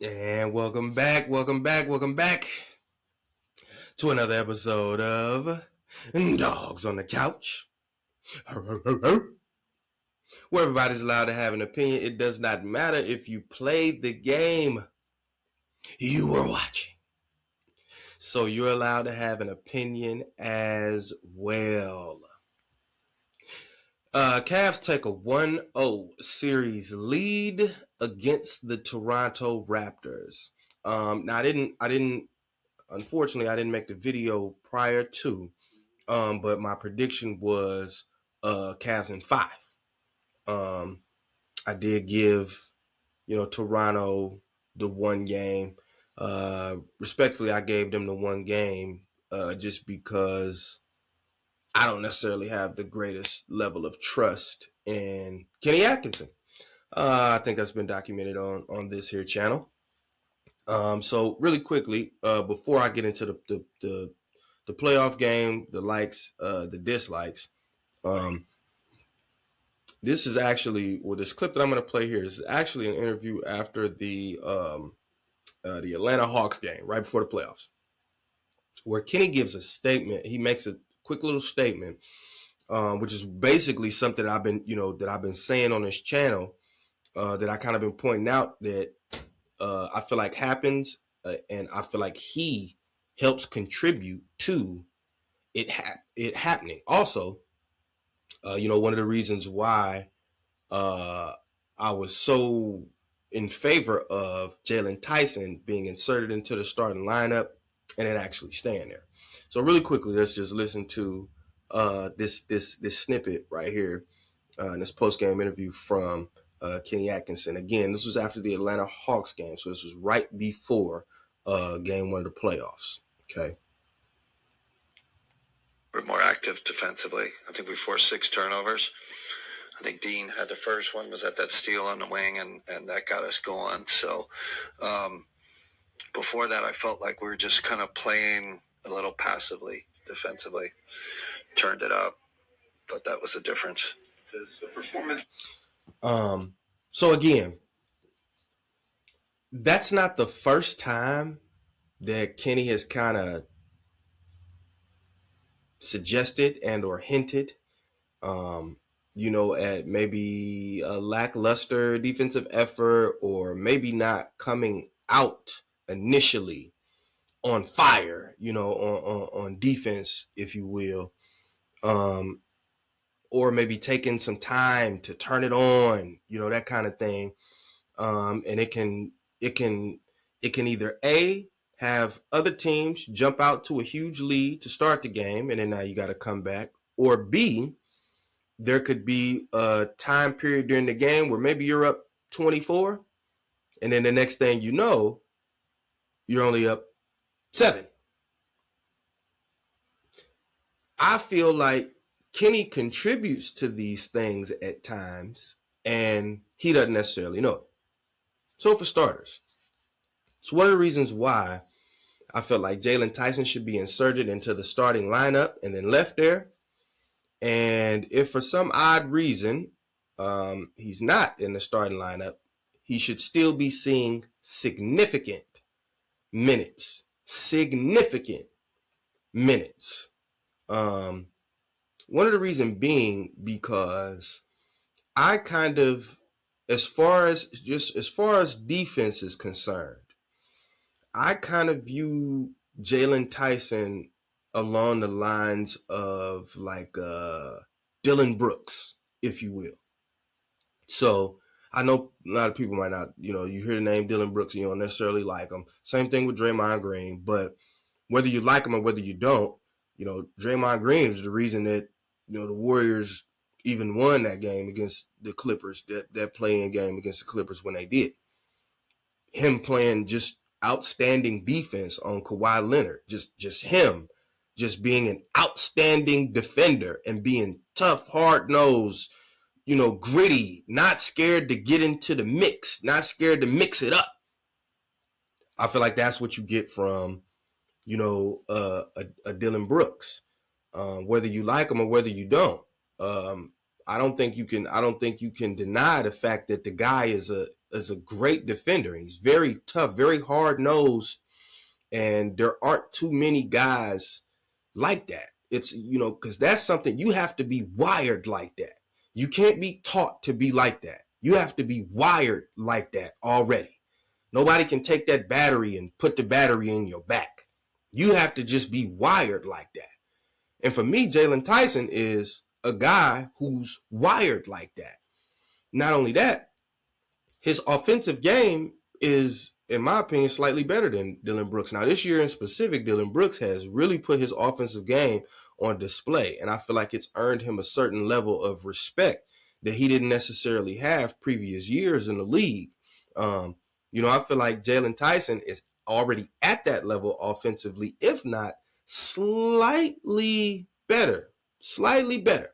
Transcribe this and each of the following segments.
And welcome back to another episode of Dogs on the Couch, where everybody's allowed to have an opinion. It does not matter if you played the game you were watching. So you're allowed to have an opinion as well. Cavs take a 1-0 series lead against the Toronto Raptors. Now unfortunately, I didn't make the video prior to, but my prediction was Cavs in 5. I did give, Toronto the one game. Respectfully, I gave them the one game just because I don't necessarily have the greatest level of trust in Kenny Atkinson. I think that's been documented on this here channel. So really quickly, before I get into the playoff game, the likes, the dislikes, this is actually, this clip that I'm going to play here is actually an interview after the Atlanta Hawks game, right before the playoffs, where Kenny gives a statement. He makes a quick little statement, which is basically something I've been saying on this channel, that I kind of been pointing out that I feel like happens, and I feel like he helps contribute to it happening. Also, one of the reasons why I was so in favor of Jalen Tyson being inserted into the starting lineup and then actually staying there. So really quickly, let's just listen to this snippet right here in this post-game interview from Kenny Atkinson. Again, this was after the Atlanta Hawks game, so this was right before game one of the playoffs. Okay. We're more active defensively. I think we forced 6 turnovers. I think Dean had the first one, was at that steal on the wing, and that got us going. So before that, I felt like we were just kind of playing a little passively defensively. Turned it up, but that was the difference. The performance. So again, that's not the first time that Kenny has kind of suggested and or hinted, at maybe a lackluster defensive effort, or maybe not coming out initially on fire, on defense, if you will, or maybe taking some time to turn it on, that kind of thing. And it can either have other teams jump out to a huge lead to start the game, and then now you got to come back, or B, there could be a time period during the game where maybe you're up 24, and then the next thing you know, you're only up 7. I feel like Kenny contributes to these things at times, and he doesn't necessarily know it. So for starters, it's one of the reasons why I felt like Jalen Tyson should be inserted into the starting lineup and then left there. And if for some odd reason he's not in the starting lineup, he should still be seeing significant minutes. One of the reasons being because I kind of, as far as defense is concerned, I kind of view Jalen Tyson along the lines of like Dillon Brooks, if you will. So I know a lot of people might not, you hear the name Dillon Brooks, you don't necessarily like him. Same thing with Draymond Green, but whether you like him or whether you don't, Draymond Green is the reason that, the Warriors even won that game against the Clippers, that playing game against the Clippers when they did. Him playing just outstanding defense on Kawhi Leonard, just him, just being an outstanding defender and being tough, hard-nosed, gritty, not scared to get into the mix, not scared to mix it up. I feel like that's what you get from, a Dillon Brooks, whether you like him or whether you don't. I don't think you can deny the fact that the guy is a great defender, and he's very tough, very hard nosed, and there aren't too many guys like that. It's, because that's something you have to be wired like that. You can't be taught to be like that. You have to be wired like that already. Nobody can take that battery and put the battery in your back. You have to just be wired like that. And for me, Jaylon Tyson is a guy who's wired like that. Not only that, his offensive game is, in my opinion, slightly better than Dillon Brooks. Now, this year in specific, Dillon Brooks has really put his offensive game on display, and I feel like it's earned him a certain level of respect that he didn't necessarily have previous years in the league. I feel like Jaylon Tyson is already at that level offensively, if not slightly better. Slightly better.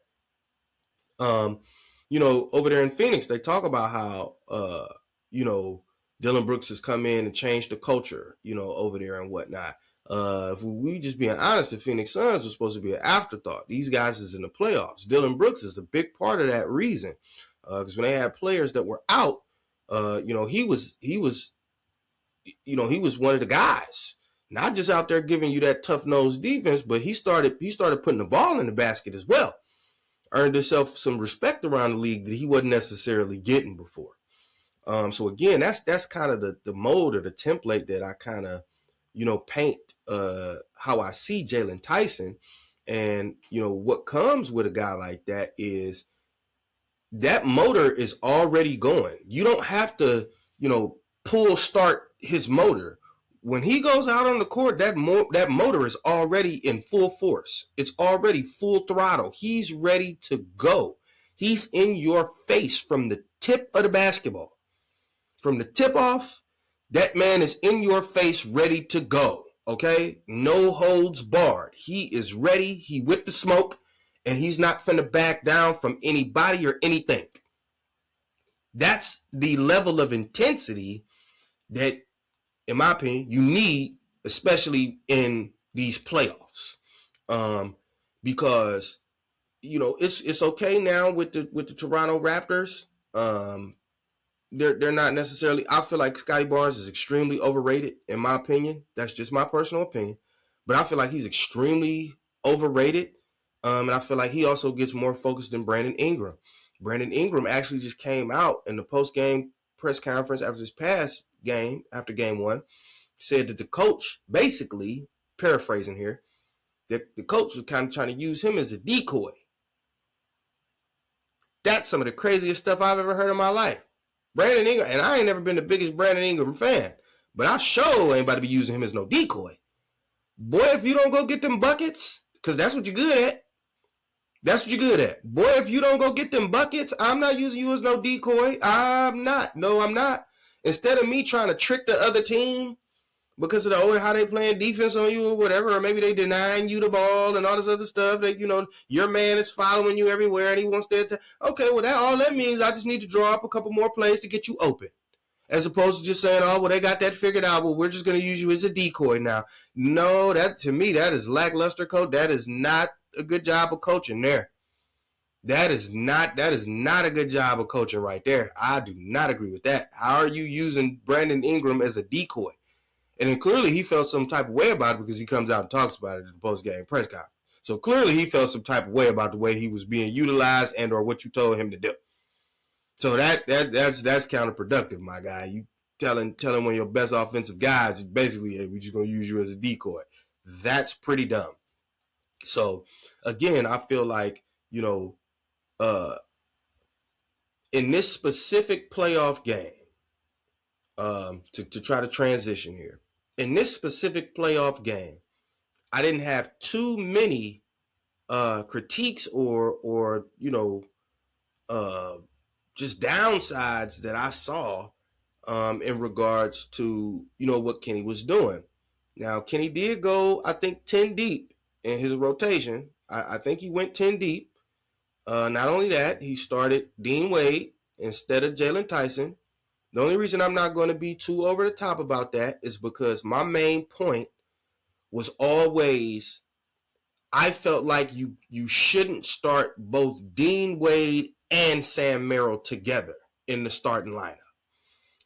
Over there in Phoenix, they talk about how, Dillon Brooks has come in and changed the culture, over there and whatnot. If we just being honest, the Phoenix Suns were supposed to be an afterthought. These guys is in the playoffs. Dillon Brooks is a big part of that reason. Because when they had players that were out, he was one of the guys. Not just out there giving you that tough-nosed defense, but he started putting the ball in the basket as well. Earned himself some respect around the league that he wasn't necessarily getting before. So again, that's kind of the mold or the template that I kind of, paint how I see Jaylon Tyson. And, what comes with a guy like that is that motor is already going. You don't have to, pull start his motor. When he goes out on the court, that motor is already in full force. It's already full throttle. He's ready to go. He's in your face from the tip of the basketball. From the tip off, that man is in your face, ready to go. Okay? No holds barred. He is ready. He with the smoke, and he's not finna back down from anybody or anything. That's the level of intensity that, in my opinion, you need, especially in these playoffs, because it's okay now with the Toronto Raptors. They're not necessarily. I feel like Scotty Barnes is extremely overrated, in my opinion. That's just my personal opinion, but I feel like he's extremely overrated, and I feel like he also gets more focused than Brandon Ingram. Brandon Ingram actually just came out in the post-game press conference after this past game, after game one, said that the coach, basically, paraphrasing here, that the coach was kind of trying to use him as a decoy. That's some of the craziest stuff I've ever heard in my life. Brandon Ingram, and I ain't never been the biggest Brandon Ingram fan, but I sure ain't about to be using him as no decoy. Boy, if you don't go get them buckets, because that's what you're good at. That's what you're good at. Boy, if you don't go get them buckets, I'm not using you as no decoy. I'm not. No, I'm not. Instead of me trying to trick the other team because of how they playing defense on you or whatever, or maybe they denying you the ball and all this other stuff, that, your man is following you everywhere and he wants that. Okay, well, all that means I just need to draw up a couple more plays to get you open. As opposed to just saying, oh, well, they got that figured out. Well, we're just going to use you as a decoy now. No, to me, that is lackluster, coach. That is not a good job of coaching there. That is not a good job of coaching right there. I do not agree with that. How are you using Brandon Ingram as a decoy? And then clearly he felt some type of way about it because he comes out and talks about it in the post-game press conference. So clearly he felt some type of way about the way he was being utilized and or what you told him to do. So that's counterproductive, my guy. You telling one of your best offensive guys, basically, hey, we're just going to use you as a decoy. That's pretty dumb. So, again, I feel like, in this specific playoff game, to try to transition here, in this specific playoff game, I didn't have too many critiques or just downsides that I saw in regards to, what Kenny was doing. Now, Kenny did go, I think, 10 deep in his rotation. I think he went 10 deep. Not only that, he started Dean Wade instead of Jaylon Tyson. The only reason I'm not going to be too over the top about that is because my main point was always, I felt like you shouldn't start both Dean Wade and Sam Merrill together in the starting lineup.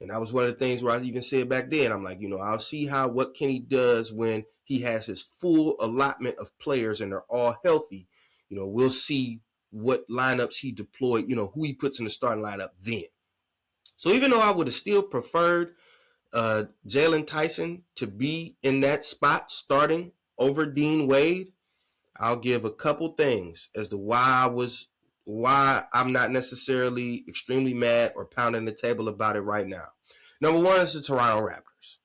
And that was one of the things where I even said back then, I'm like, I'll see what Kenny does when he has his full allotment of players and they're all healthy. We'll see what lineups he deployed, who he puts in the starting lineup then. So even though I would have still preferred Jalen Tyson to be in that spot starting over Dean Wade, I'll give a couple things as to why I'm not necessarily extremely mad or pounding the table about it right now. Number one is the Toronto Raptors.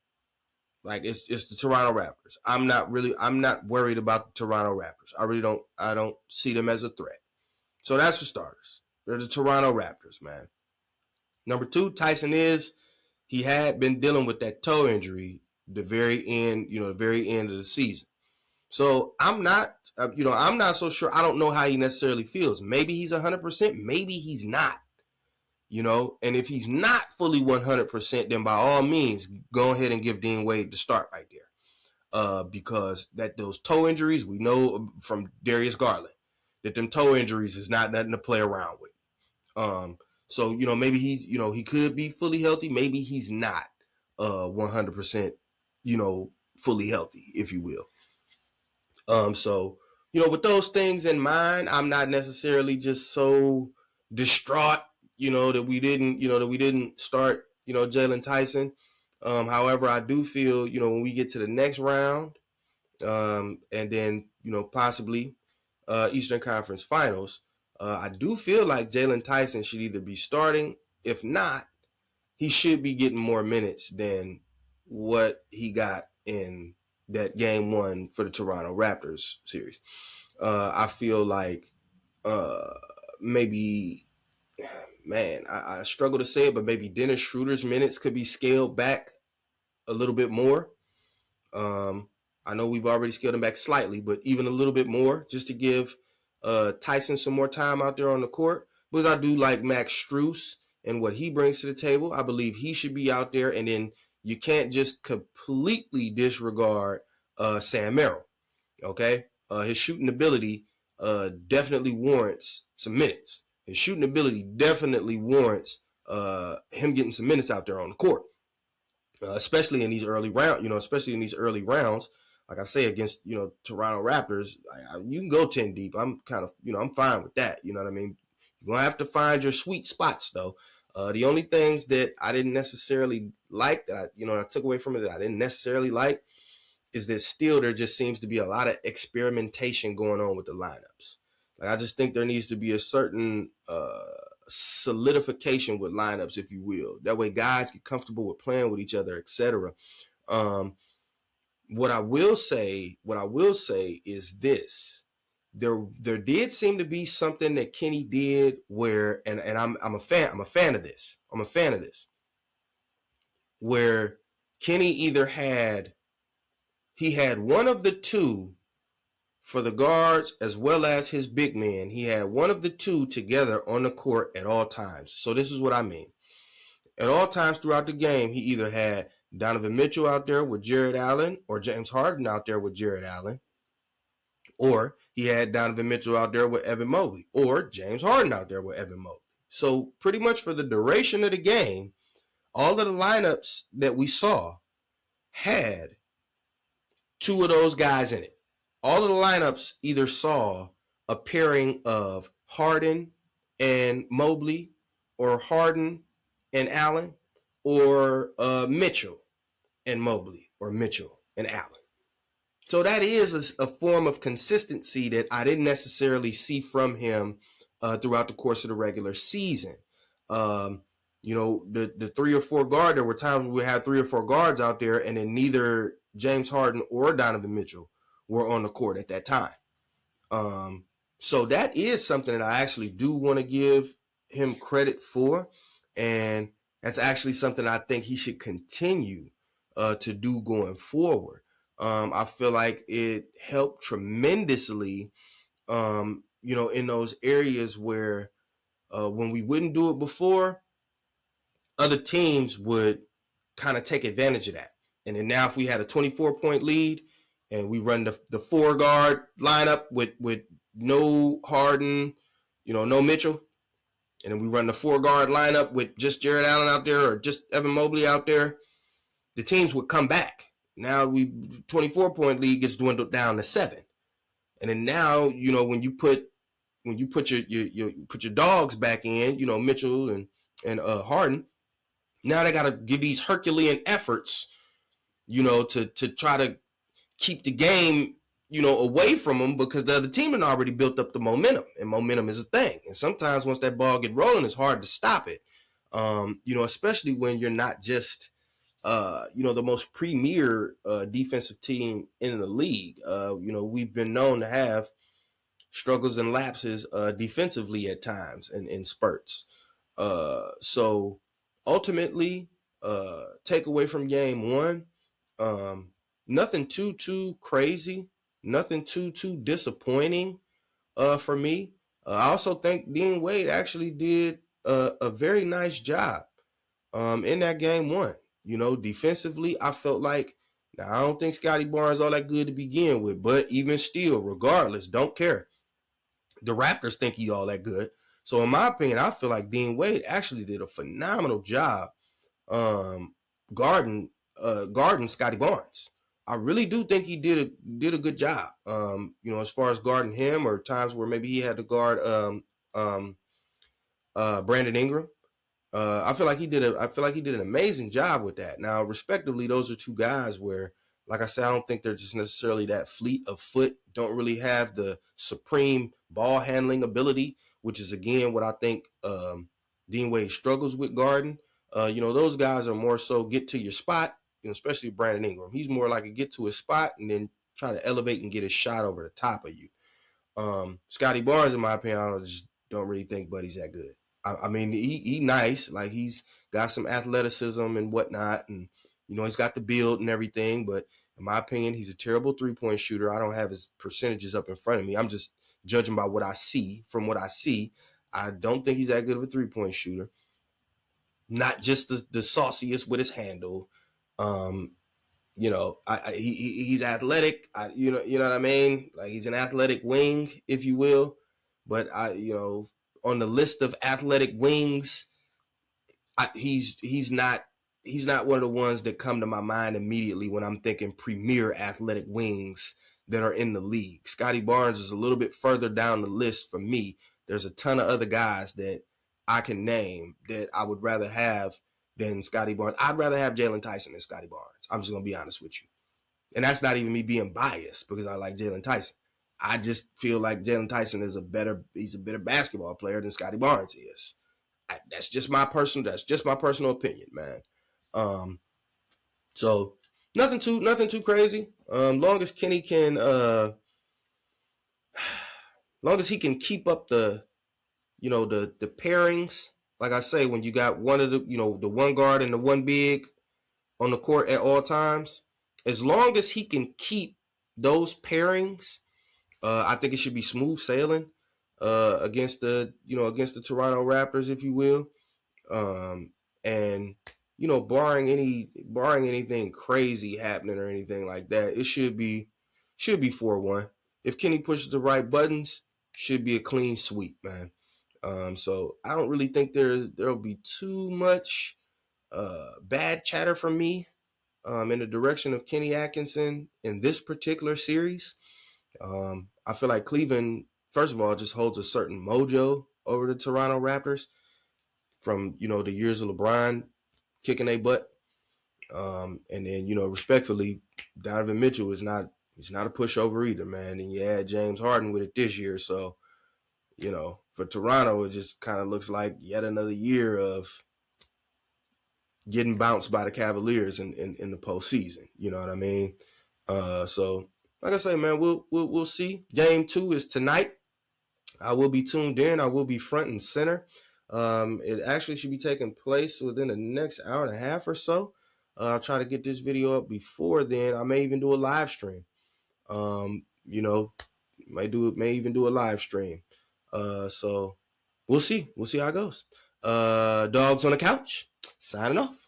Like it's the Toronto Raptors. I'm not worried about the Toronto Raptors. I don't see them as a threat. So that's for starters. They're the Toronto Raptors, man. Number two, he had been dealing with that toe injury the very end of the season. So I'm not so sure. I don't know how he necessarily feels. Maybe he's 100%. Maybe he's not. And if he's not fully 100%, then by all means, go ahead and give Dean Wade the start right there. Because those toe injuries, we know from Darius Garland that them toe injuries is not nothing to play around with. So, maybe he could be fully healthy. Maybe he's not 100%, fully healthy, if you will. So, with those things in mind, I'm not necessarily just so distraught, that we didn't start, Jalen Tyson. However, I do feel, when we get to the next round, and then, possibly Eastern Conference Finals, I do feel like Jalen Tyson should either be starting. If not, he should be getting more minutes than what he got in that game one for the Toronto Raptors series. I feel like maybe, man, I struggle to say it, but maybe Dennis Schroeder's minutes could be scaled back a little bit more. I know we've already scaled him back slightly, but even a little bit more just to give Tyson some more time out there on the court. Because I do like Max Strus and what he brings to the table. I believe he should be out there. And then you can't just completely disregard Sam Merrill. Okay? His shooting ability definitely warrants some minutes. His shooting ability definitely warrants him getting some minutes out there on the court. Especially in these early rounds, like I say, against, Toronto Raptors, you can go 10 deep. I'm kind of, I'm fine with that. You know what I mean? You're going to have to find your sweet spots, though. The only things that I didn't necessarily like that I took away from it that I didn't necessarily like is that still there just seems to be a lot of experimentation going on with the lineups. Like, I just think there needs to be a certain solidification with lineups, if you will. That way guys get comfortable with playing with each other, etc. What I will say is this. There did seem to be something that Kenny did where, and I'm a fan of this. Where Kenny either had one of the two for the guards as well as his big men. He had one of the two together on the court at all times. So this is what I mean. At all times throughout the game, he either had Donovan Mitchell out there with Jared Allen or James Harden out there with Jared Allen, or he had Donovan Mitchell out there with Evan Mobley, or James Harden out there with Evan Mobley. So pretty much for the duration of the game, all of the lineups that we saw had two of those guys in it. All of the lineups either saw a pairing of Harden and Mobley, or Harden and Allen, or Mitchell and Mobley, or Mitchell and Allen. So that is a form of consistency that I didn't necessarily see from him throughout the course of the regular season. The 3 or 4 guard, there were times we had 3 or 4 guards out there, and then neither James Harden or Donovan Mitchell were on the court at that time. So that is something that I actually do want to give him credit for. And that's actually something I think he should continue to do going forward. I feel like it helped tremendously, in those areas where when we wouldn't do it before, other teams would kind of take advantage of that. And then now if we had a 24-point lead and we run the 4-guard lineup with no Harden, no Mitchell, and then we run the 4-guard lineup with just Jared Allen out there or just Evan Mobley out there, the teams would come back. Now 24-point lead gets dwindled down to 7. And then now, when you put your dogs back in, Mitchell and Harden, now they got to give these Herculean efforts, to try to keep the game, away from them, because the other team had already built up the momentum, and momentum is a thing. And sometimes once that ball get rolling, it's hard to stop it. Especially when you're not just, the most premier defensive team in the league. We've been known to have struggles and lapses defensively at times and in spurts. So ultimately, takeaway from game one, nothing too crazy, nothing too disappointing for me. I also think Dean Wade actually did a very nice job in that game one. Defensively, I felt like, now I don't think Scotty Barnes all that good to begin with, but even still, regardless, don't care. The Raptors think he all that good. So in my opinion, I feel like Dean Wade actually did a phenomenal job guarding Scotty Barnes. I really do think he did a good job. As far as guarding him, or times where maybe he had to guard Brandon Ingram. I feel like he did an amazing job with that. Now, respectively, those are two guys where, like I said, I don't think they're just necessarily that fleet of foot, don't really have the supreme ball handling ability, which is, again, what I think Dean Wade struggles with guarding. Those guys are more so get to your spot, especially Brandon Ingram. He's more like a get to his spot and then try to elevate and get his shot over the top of you. Scotty Barnes, in my opinion, I just don't really think Buddy's that good. I mean, he nice. Like, he's got some athleticism and whatnot, and, he's got the build and everything, but in my opinion, he's a terrible three-point shooter. I don't have his percentages up in front of me. I'm just judging by what I see. From what I see, I don't think he's that good of a three-point shooter. Not just the sauciest with his handle. He's athletic. You know what I mean? Like, he's an athletic wing, if you will. But on the list of athletic wings, he's not one of the ones that come to my mind immediately when I'm thinking premier athletic wings that are in the league. Scotty Barnes is a little bit further down the list for me. There's a ton of other guys that I can name that I would rather have than Scotty Barnes. I'd rather have Jalen Tyson than Scotty Barnes. I'm just going to be honest with you. And that's not even me being biased, because I like Jalen Tyson. I just feel like Jalen Tyson is a better basketball player than Scotty Barnes is. That's just my personal opinion, man. So nothing too crazy. Long as Kenny can, long as he can keep up the pairings. Like I say, when you got one of the one guard and the one big on the court at all times, as long as he can keep those pairings, I think it should be smooth sailing against the Toronto Raptors, if you will. And barring anything crazy happening or anything like that, it should be 4-1. If Kenny pushes the right buttons, should be a clean sweep, man. So I don't really think there'll be too much bad chatter from me in the direction of Kenny Atkinson in this particular series. I feel like Cleveland, first of all, just holds a certain mojo over the Toronto Raptors from, the years of LeBron kicking their butt. And then, respectfully, Donovan Mitchell he's not a pushover either, man. And you add James Harden with it this year. So, for Toronto, it just kind of looks like yet another year of getting bounced by the Cavaliers in the postseason. You know what I mean? So, like I say, man, we'll see. Game 2 is tonight. I will be tuned in. I will be front and center. It actually should be taking place within the next hour and a half or so. I'll try to get this video up before then. I may even do a live stream. May even do a live stream. So we'll see. We'll see how it goes. Dogs on the couch, signing off.